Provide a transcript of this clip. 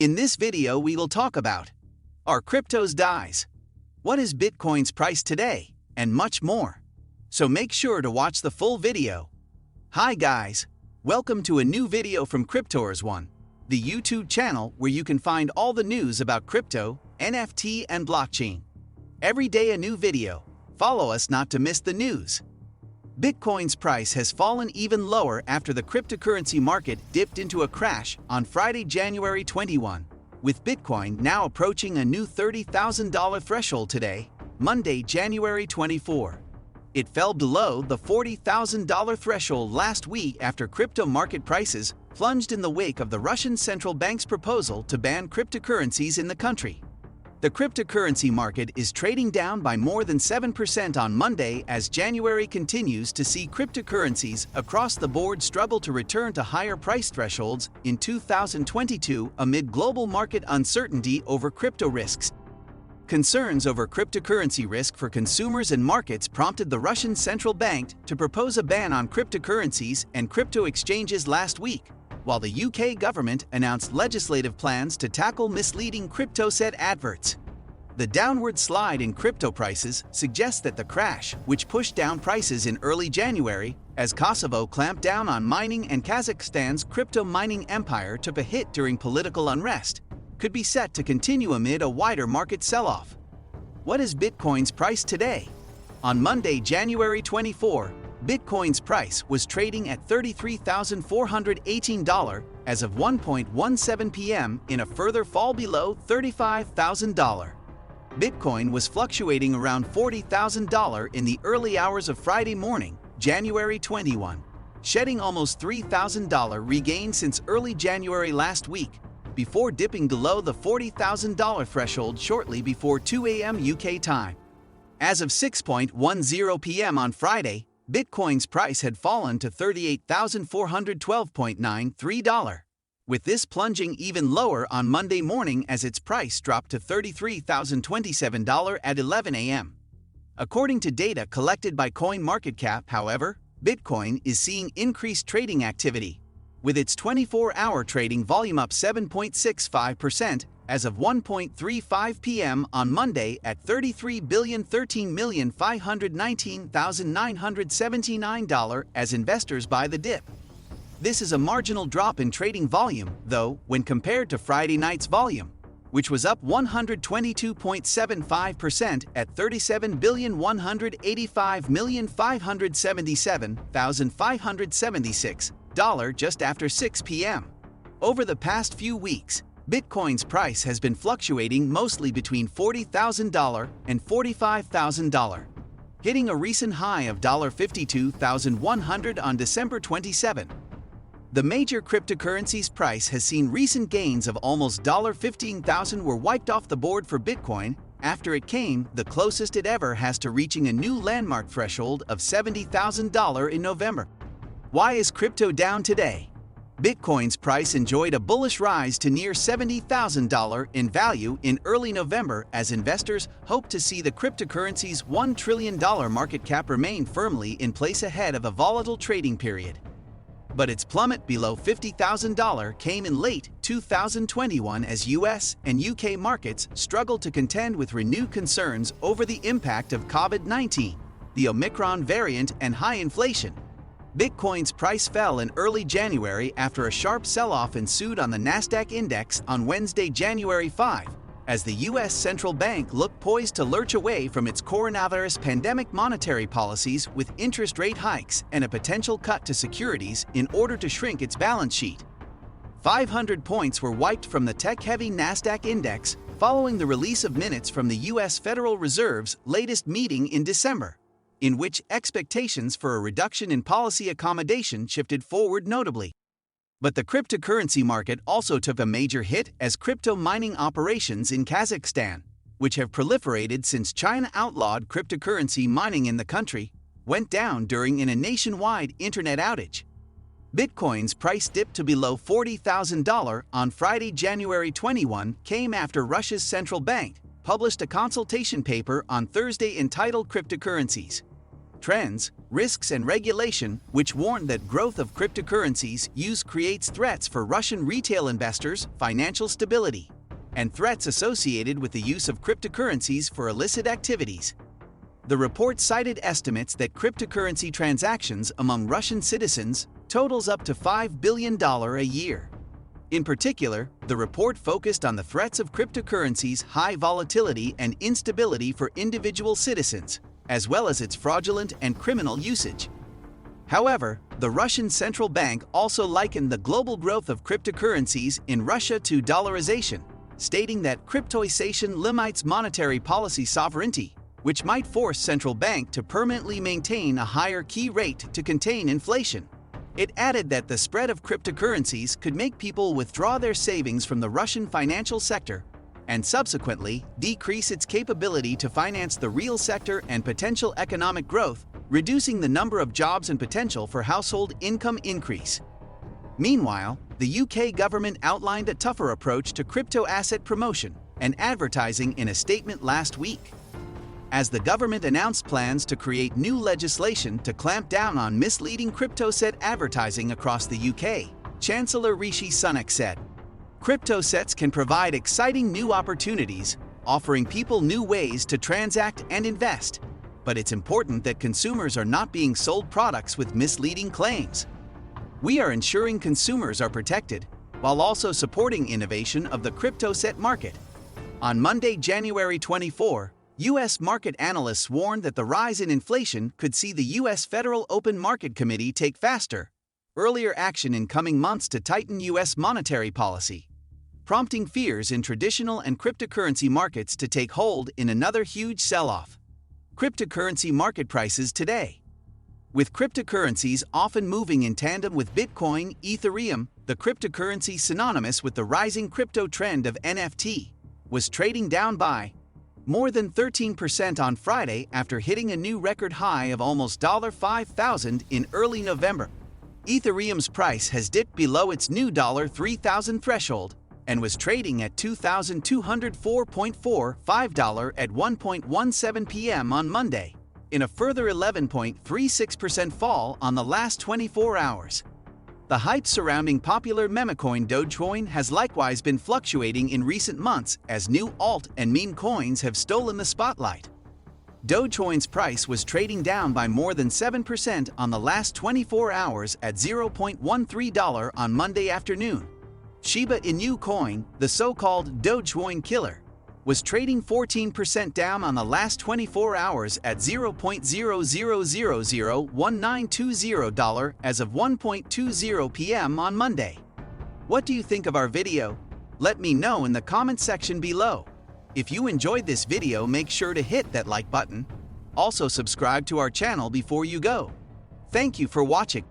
In this video we will talk about: are cryptos dies? What is Bitcoin's price today? And much more. So make sure to watch the full video. Hi guys, welcome to a new video from Cryptoers1, the YouTube channel where you can find all the news about crypto, NFT and blockchain. Every day a new video. Follow us not to miss the news. Bitcoin's price has fallen even lower after the cryptocurrency market dipped into a crash on Friday, January 21, with Bitcoin now approaching a new $30,000 threshold today, Monday, January 24. It fell below the $40,000 threshold last week after crypto market prices plunged in the wake of the Russian central bank's proposal to ban cryptocurrencies in the country. The cryptocurrency market is trading down by more than 7% on Monday as January continues to see cryptocurrencies across the board struggle to return to higher price thresholds in 2022 amid global market uncertainty over crypto risks. Concerns over cryptocurrency risk for consumers and markets prompted the Russian central bank to propose a ban on cryptocurrencies and crypto exchanges last week, while the UK government announced legislative plans to tackle misleading crypto-set adverts. The downward slide in crypto prices suggests that the crash, which pushed down prices in early January as Kosovo clamped down on mining and Kazakhstan's crypto mining empire took a hit during political unrest, could be set to continue amid a wider market sell-off. What is Bitcoin's price today? On Monday, January 24, Bitcoin's price was trading at $33,418 as of 1:17 p.m. in a further fall below $35,000. Bitcoin was fluctuating around $40,000 in the early hours of Friday morning, January 21, shedding almost $3,000 regain since early January last week, before dipping below the $40,000 threshold shortly before 2 a.m. UK time. As of 6:10 p.m. on Friday, Bitcoin's price had fallen to $38,412.93, with this plunging even lower on Monday morning as its price dropped to $33,027 at 11 a.m. According to data collected by CoinMarketCap, however, Bitcoin is seeing increased trading activity, with its 24-hour trading volume up 7.65% as of 1:35 p.m. on Monday at $33,013,519,979 as investors buy the dip. This is a marginal drop in trading volume, though, when compared to Friday night's volume, which was up 122.75% at $37,185,577,576 just after 6 p.m. Over the past few weeks, Bitcoin's price has been fluctuating mostly between $40,000 and $45,000, hitting a recent high of $52,100 on December 27. The major cryptocurrency's price has seen recent gains of almost $15,000 were wiped off the board for Bitcoin after it came the closest it ever has to reaching a new landmark threshold of $70,000 in November. Why is crypto down today? Bitcoin's price enjoyed a bullish rise to near $70,000 in value in early November as investors hoped to see the cryptocurrency's $1 trillion market cap remain firmly in place ahead of a volatile trading period. But its plummet below $50,000 came in late 2021 as US and UK markets struggled to contend with renewed concerns over the impact of COVID-19, the Omicron variant and high inflation. Bitcoin's price fell in early January after a sharp sell-off ensued on the Nasdaq index on Wednesday, January 5, as the U.S. central bank looked poised to lurch away from its coronavirus pandemic monetary policies with interest rate hikes and a potential cut to securities in order to shrink its balance sheet. 500 points were wiped from the tech-heavy Nasdaq index following the release of minutes from the U.S. Federal Reserve's latest meeting in December, in which expectations for a reduction in policy accommodation shifted forward notably. But the cryptocurrency market also took a major hit as crypto mining operations in Kazakhstan, which have proliferated since China outlawed cryptocurrency mining in the country, went down during a nationwide internet outage. Bitcoin's price dip to below $40,000 on Friday, January 21 came after Russia's central bank published a consultation paper on Thursday entitled Cryptocurrencies. trends, risks and regulation, which warned that growth of cryptocurrencies use creates threats for Russian retail investors, financial stability, and threats associated with the use of cryptocurrencies for illicit activities. The report cited estimates that cryptocurrency transactions among Russian citizens totals up to $5 billion a year. In particular, the report focused on the threats of cryptocurrencies' high volatility and instability for individual citizens, as well as its fraudulent and criminal usage. However, the Russian central bank also likened the global growth of cryptocurrencies in Russia to dollarization, stating that cryptoization limits monetary policy sovereignty, which might force central bank to permanently maintain a higher key rate to contain inflation. It added that the spread of cryptocurrencies could make people withdraw their savings from the Russian financial sector and subsequently decrease its capability to finance the real sector and potential economic growth, reducing the number of jobs and potential for household income increase. Meanwhile, the UK government outlined a tougher approach to crypto asset promotion and advertising in a statement last week. As the government announced plans to create new legislation to clamp down on misleading crypto-set advertising across the UK, Chancellor Rishi Sunak said, "Crypto-sets can provide exciting new opportunities, offering people new ways to transact and invest, but it's important that consumers are not being sold products with misleading claims. We are ensuring consumers are protected, while also supporting innovation of the crypto-set market." On Monday, January 24, U.S. market analysts warned that the rise in inflation could see the U.S. Federal Open Market Committee take faster, earlier action in coming months to tighten U.S. monetary policy, prompting fears in traditional and cryptocurrency markets to take hold in another huge sell-off. Cryptocurrency market prices today. With cryptocurrencies often moving in tandem with Bitcoin, Ethereum, the cryptocurrency synonymous with the rising crypto trend of NFT, was trading down by more than 13% on Friday after hitting a new record high of almost $5,000 in early November. Ethereum's price has dipped below its new $3,000 threshold and was trading at $2,204.45 at 1:17 p.m. on Monday, in a further 11.36% fall on the last 24 hours. The hype surrounding popular memecoin Dogecoin has likewise been fluctuating in recent months as new alt and meme coins have stolen the spotlight. Dogecoin's price was trading down by more than 7% on the last 24 hours at $0.13 on Monday afternoon. Shiba Inu coin, the so-called Dogecoin killer, was trading 14% down on the last 24 hours at $0.00001920 as of 1:20 p.m. on Monday. What do you think of our video? Let me know in the comment section below. If you enjoyed this video, make sure to hit that like button. Also subscribe to our channel before you go. Thank you for watching.